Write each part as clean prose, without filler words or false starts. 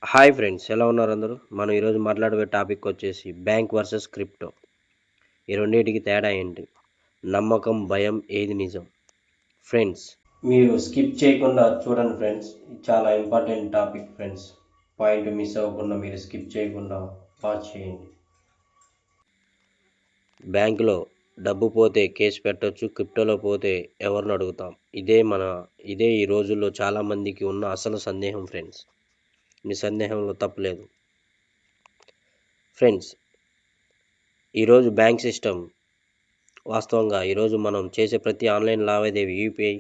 Hi friends, ఎలా ఉన్నారు అందరూ? మనం ఈరోజు మాట్లాడే టాపిక్ వచ్చేసి బ్యాంక్ వర్సెస్ క్రిప్టో. ఈ రెండింటికి తేడా ఏంటి? నమ్మకం, భయం ఏది నిజం? ఫ్రెండ్స్, మీరు స్కిప్ చేయకుండా చూడండి ఫ్రెండ్స్. చాలా important topic friends. Point miss అవ్వకుండా మీరు స్కిప్ చేయకుండా వాచ్ చేయండి. బ్యాంకులో డబ్బు పోతే కేసు పెట్టొచ్చు, క్రిప్టోలో పోతే ఎవరిని అడుగుతాం? ఇదే ఈ రోజుల్లో చాలామందికి ఉన్న అసలు సందేహం ఫ్రెండ్స్. మీ సందేహంలో తప్పులేదు ఫ్రెండ్స్. ఈరోజు బ్యాంక్ సిస్టమ్ వాస్తవంగా ఈరోజు మనం చేసే ప్రతి ఆన్లైన్ లావాదేవీ యూపీఐ,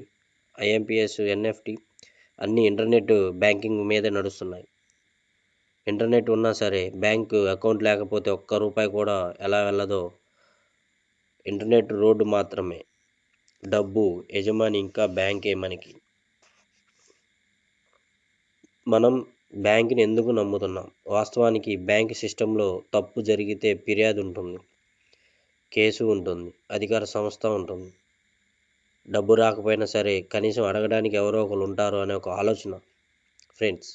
ఐఎంపీఎస్, ఎన్ఎఫ్టీ అన్నీ ఇంటర్నెట్ బ్యాంకింగ్ మీదే నడుస్తున్నాయి. ఇంటర్నెట్ ఉన్నా సరే బ్యాంకు అకౌంట్ లేకపోతే ఒక్క రూపాయి కూడా ఎలా వెళ్ళదో. ఇంటర్నెట్ రోడ్డు మాత్రమే, డబ్బు యజమాని ఇంకా బ్యాంకే మనకి. మనం బ్యాంకుని ఎందుకు నమ్ముతున్నాం? వాస్తవానికి బ్యాంక్ సిస్టంలో తప్పు జరిగితే ఫిర్యాదు ఉంటుంది, కేసు ఉంటుంది, అధికార సంస్థ ఉంటుంది. డబ్బు రాకపోయినా సరే కనీసం అడగడానికి ఎవరో ఒకరు ఉంటారు అనే ఒక ఆలోచన ఫ్రెండ్స్.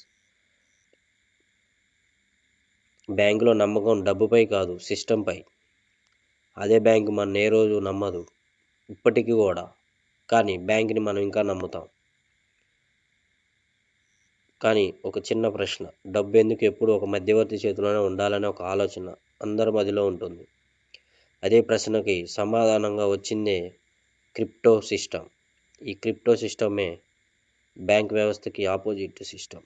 బ్యాంకులో నమ్మకం డబ్బుపై కాదు, సిస్టంపై. అదే బ్యాంకు మన ఏ రోజు నమ్మదు ఇప్పటికీ కూడా, కానీ బ్యాంకుని మనం ఇంకా నమ్ముతాం. కానీ ఒక చిన్న ప్రశ్న, డబ్బు ఎందుకు ఎప్పుడు ఒక మధ్యవర్తి చేతిలోనే ఉండాలనే ఒక ఆలోచన అందరి మదిలో ఉంటుంది. అదే ప్రశ్నకి సమాధానంగా వచ్చిందే క్రిప్టో సిస్టమ్. ఈ క్రిప్టో సిస్టమే బ్యాంక్ వ్యవస్థకి ఆపోజిట్ సిస్టమ్.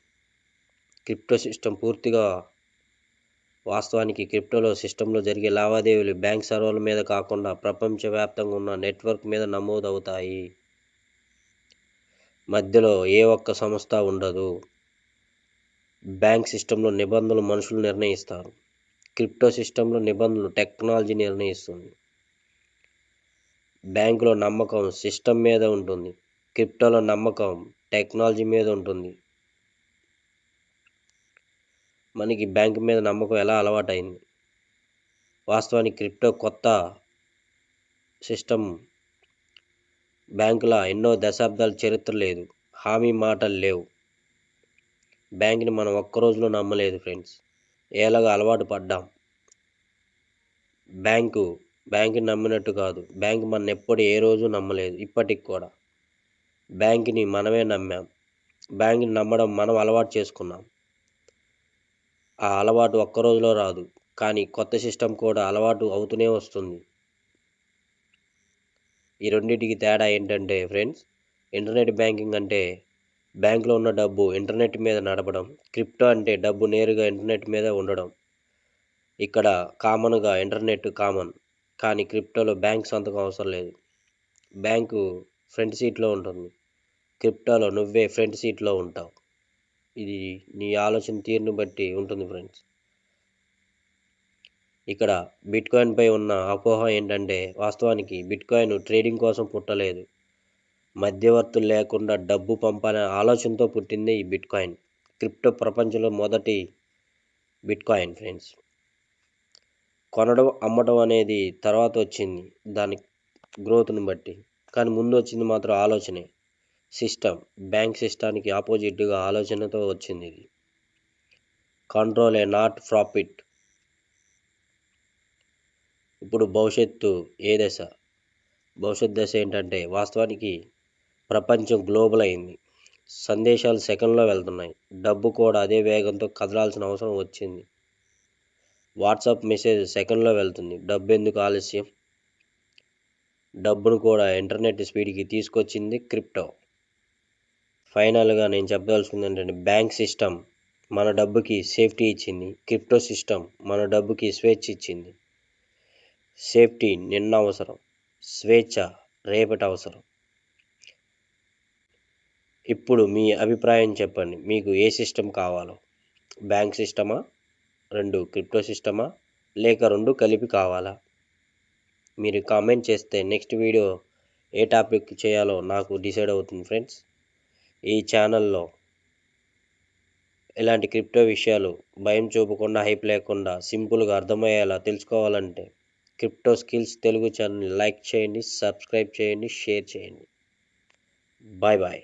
క్రిప్టో సిస్టమ్ పూర్తిగా వాస్తవానికి క్రిప్టోలో సిస్టంలో జరిగే లావాదేవీలు బ్యాంక్ సర్వర్ల మీద కాకుండా ప్రపంచవ్యాప్తంగా ఉన్న నెట్వర్క్ మీద నమోదవుతాయి. మధ్యలో ఏ ఒక్క సంస్థ ఉండదు. బ్యాంక్ సిస్టంలో నిబంధనలు మనుషులు నిర్ణయిస్తారు. క్రిప్టో సిస్టంలో నిబంధనలు టెక్నాలజీ నిర్ణయిస్తుంది. బ్యాంకులో నమ్మకం సిస్టమ్ మీద ఉంటుంది, క్రిప్టోలో నమ్మకం టెక్నాలజీ మీద ఉంటుంది. మనకి బ్యాంక్ మీద నమ్మకం ఎలా అలవాటైంది? వాస్తవానికి క్రిప్టో కొత్త సిస్టమ్. బ్యాంకుల ఎన్నో దశాబ్దాల చరిత్ర లేదు, హామీ మాటలు లేవు. బ్యాంకుని మనం ఒక్క రోజులో నమ్మలేదు ఫ్రెండ్స్, ఏళ్ళగా అలవాటు పడ్డాం. బ్యాంకుని నమ్మినట్టు కాదు, బ్యాంకు మన ఎప్పుడు ఏ రోజు నమ్మలేదు, ఇప్పటికి కూడా. బ్యాంకుని మనమే నమ్మాం. బ్యాంకుని నమ్మడం మనం అలవాటు చేసుకున్నాం. ఆ అలవాటు ఒక్క రోజులో రాదు, కానీ కొత్త సిస్టమ్ కూడా అలవాటు అవుతూనే వస్తుంది. ఈ రెండింటికి తేడా ఏంటంటే ఫ్రెండ్స్, ఇంటర్నెట్ బ్యాంకింగ్ అంటే బ్యాంకులో ఉన్న డబ్బు ఇంటర్నెట్ మీద నడపడం, క్రిప్టో అంటే డబ్బు నేరుగా ఇంటర్నెట్ మీద ఉండడం. ఇక్కడ కామన్గా ఇంటర్నెట్ కామన్, కానీ క్రిప్టోలో బ్యాంక్ సంతకం అవసరం లేదు. బ్యాంకు ఫ్రంట్ సీట్లో ఉంటుంది, క్రిప్టోలో నువ్వే ఫ్రంట్ సీట్లో ఉంటావు. ఇది నీ ఆలోచన తీరుని బట్టి ఉంటుంది ఫ్రెండ్స్. ఇక్కడ బిట్కాయిన్ పై ఉన్న అపోహ ఏంటంటే, వాస్తవానికి బిట్కాయిన్ ట్రేడింగ్ కోసం పుట్టలేదు, మధ్యవర్తులు లేకుండా డబ్బు పంపాలనే ఆలోచనతో పుట్టింది ఈ బిట్కాయిన్. క్రిప్టో ప్రపంచంలో మొదటి బిట్కాయిన్ ఫ్రెండ్స్. కొనడం అమ్మడం అనేది తర్వాత వచ్చింది దాని గ్రోత్ని బట్టి, కానీ ముందు వచ్చింది మాత్రం ఆలోచనే. సిస్టమ్, బ్యాంక్ సిస్టానికి ఆపోజిట్గా ఆలోచనతో వచ్చింది ఇది. Control A not profit. ఇప్పుడు భవిష్యత్తు దశ ఏంటంటే, వాస్తవానికి ప్రపంచం గ్లోబల్ అయింది, సందేశాలు సెకండ్లో వెళ్తున్నాయి, డబ్బు కూడా అదే వేగంతో కదలాల్సిన అవసరం వచ్చింది. వాట్సాప్ మెసేజ్ సెకండ్లో వెళ్తుంది, డబ్బు ఎందుకు ఆలస్యం? డబ్బును కూడా ఇంటర్నెట్ స్పీడ్కి తీసుకొచ్చింది క్రిప్టో. ఫైనల్గా నేను చెప్పదలుచుకుంది ఏంటంటే, బ్యాంక్ సిస్టమ్ మన డబ్బుకి సేఫ్టీ ఇచ్చింది, క్రిప్టో సిస్టమ్ మన డబ్బుకి స్వేచ్ఛ ఇచ్చింది. సేఫ్టీ నిన్న అవసరం, స్వేచ్ఛ రేపటి అవసరం. ఇప్పుడు మీ అభిప్రాయం చెప్పండి, మీకు ఏ సిస్టమ్ కావాలో? బ్యాంక్ సిస్టమా, రెండు క్రిప్టో సిస్టమా, లేక రెండు కలిపి కావాలా? మీరు కామెంట్ చేస్తే నెక్స్ట్ వీడియో ఏ టాపిక్ చేయాలో నాకు డిసైడ్ అవుతుంది ఫ్రెండ్స్. ఈ ఛానల్లో ఇలాంటి క్రిప్టో విషయాలు భయం చూపకుండా, హైప్ లేకుండా సింపుల్గా అర్థమయ్యేలా తెలుసుకోవాలంటే crypto skills Telugu channel like చేయండి, సబ్స్క్రైబ్ చేయండి, షేర్ చేయండి. Bye bye.